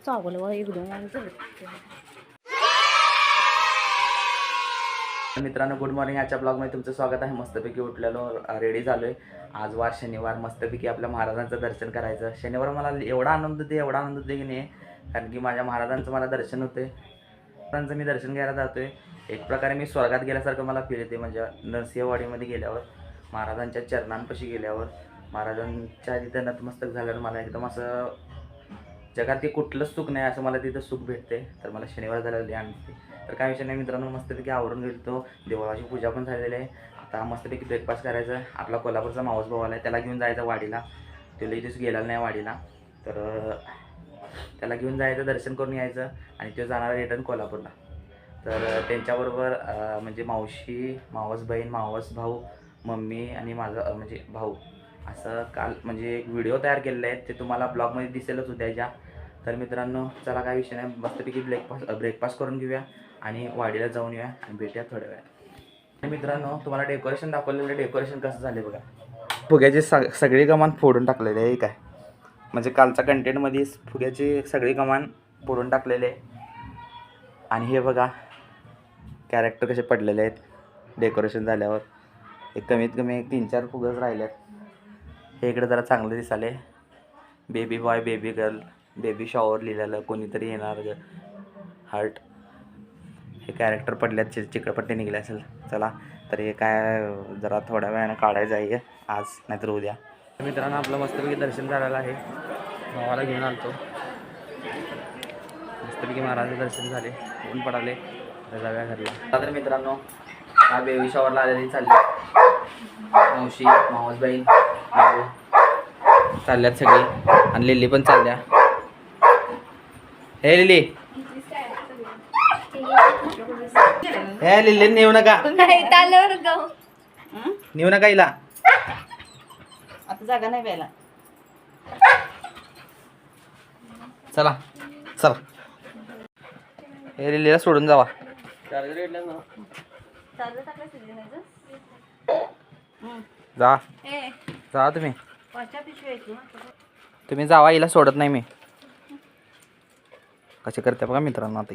चावलं एकदम. मित्रांनो good morning. आजच्या ब्लॉगमध्ये तुमचं स्वागत आहे. मस्तपैकी उठलेलो, रेडी झालो आहे. आज वार शनिवार, मस्तपैकी आपल्या महाराजांचं दर्शन करायचं. शनिवार मला एवढा आनंद होते की नाही, कारण की माझ्या महाराजांचं मला दर्शन होते. त्यांचं मी दर्शन घ्यायला जातो आहे. एक प्रकारे मी स्वर्गात गेल्यासारखं मला फील येते. म्हणजे नरसिंहवाडीमध्ये गेल्यावर, महाराजांच्या चरणांपाशी गेल्यावर, महाराजांच्या तिथं नतमस्तक झाल्यावर मला एकदम असं जगात ते कुठलंच सुख नाही असं मला तिथं सुख भेटते. तर मला शनिवार झालेली आणते. तर काय विषय नाही मित्रांनो, मस्तपैकी आवरून गेलो. देवळाची पूजा पण झालेली आहे. आता मस्तपैकी ब्रेकफास्ट करायचं. आपला कोल्हापूरचा मावस भाऊ आला आहे, त्याला घेऊन जायचं वाडीला. तो लई दिवस गेलेला नाही वाडीला, तर त्याला घेऊन जायचं, दर्शन करून यायचं आणि तो जाणार रिटर्न कोल्हापूरला. तर त्यांच्याबरोबर म्हणजे मावशी, मावस बहीण, मावस भाऊ, मम्मी आणि माझा म्हणजे भाऊ, असं काल म्हणजे एक व्हिडिओ तयार केलेला आहे. ते तुम्हाला ब्लॉगमध्ये दिसेलच उद्याच्या. तर मित्रांनो चला काय विषय नाही, मस्तपैकी ब्रेकफास्ट करून घेऊया आणि वाडीला जाऊन येऊया आणि भेटूया थोड्या वेळात. मित्रांनो तुम्हाला डेकोरेशन दाखवलेलं, डेकोरेशन कसं झाले बघा. फुग्याची सगळी कमान फोडून टाकलेली आहे काय, म्हणजे कालच्या कंटेंटमध्ये फुग्याची सगळी कमान फोडून टाकलेले आहे. आणि हे बघा कॅरेक्टर कसे पडलेले आहेत डेकोरेशन झाल्यावर. एक कमीत कमी 3-4 फुगच राहिले आहेत. हे इकडे जरा चांगलं दिसाले. Baby boy, baby girl, baby shower लिहिलेलं, कोणीतरी येणार हार्ट. हे कॅरेक्टर पडल्यात, चिकटपट्टी निघले असेल. चला तर हे काय जरा थोड्या वेळानं काढायचं आहे आज, नाहीतर उद्या. मित्रांनो आपलं मस्तपैकी दर्शन झालेलं आहे. भावाला घेऊन आलतो. मस्तपैकी महाराजांचे दर्शन झाले, ऊन पडाले, तर जाऊया घरला. तर मित्रांनो हा बेबी शॉवरला आलेली चालली. मावशी, मावस बहीण, भाऊ चालल्यात सगळी आणि लिली पण चालल्या. हे लिली, हे लिली नेऊ नका, नेऊ नका हिला, आता जागा नाही प्यायला. चला चला. हे लिलीला सोडून जावा. जा जा तुम्ही जावा, हिला सोडत नाही मी. कसे करते बघा मित्रांनो. आता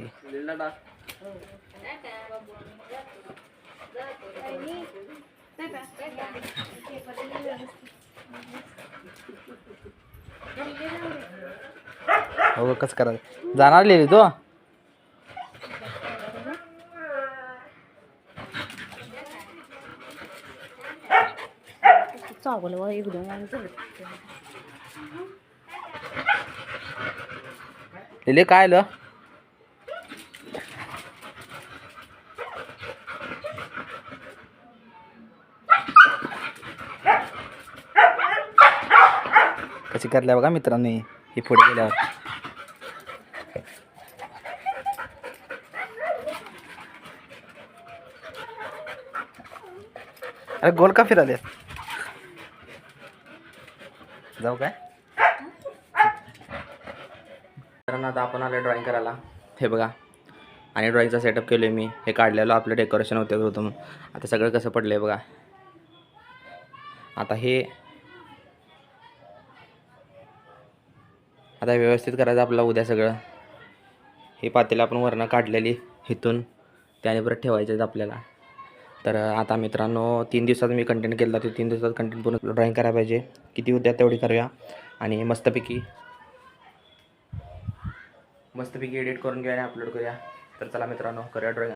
हो कसं करायचं, जाणार लिहिली तो. चावलं एकदम. लिहिले काय आलं. कशी करल्या बघा मित्रांनी ही पुढे गेल्यावर. अरे गोल का फिराले. जाऊ काय. तर आता आपण आले ड्रॉइंग करायला. हे बघा आणि ड्रॉइंगचा सेटअप केलं आहे मी. हे काढलेलं आपलं डेकोरेशन होतं म्हणून. आता सगळं कसं पडलं आहे बघा. आता व्यवस्थित करायचं आपलं उद्या सगळं. हे पातेलं आपण वरनं काढलेली इथून त्याने परत ठेवायचं आहेत आपल्याला. तर आता मित्रांनो 3 दिवसात मी कंटेंट केला. ते 3 दिवसात कंटेंट पूर्ण ड्रॉइंग करायला पाहिजे. किती उद्या तेवढी करूया आणि मस्तपैकी एडिट करून घेऊया आणि अपलोड करूया. तर चला मित्रांनो करूया ड्रॉइंग.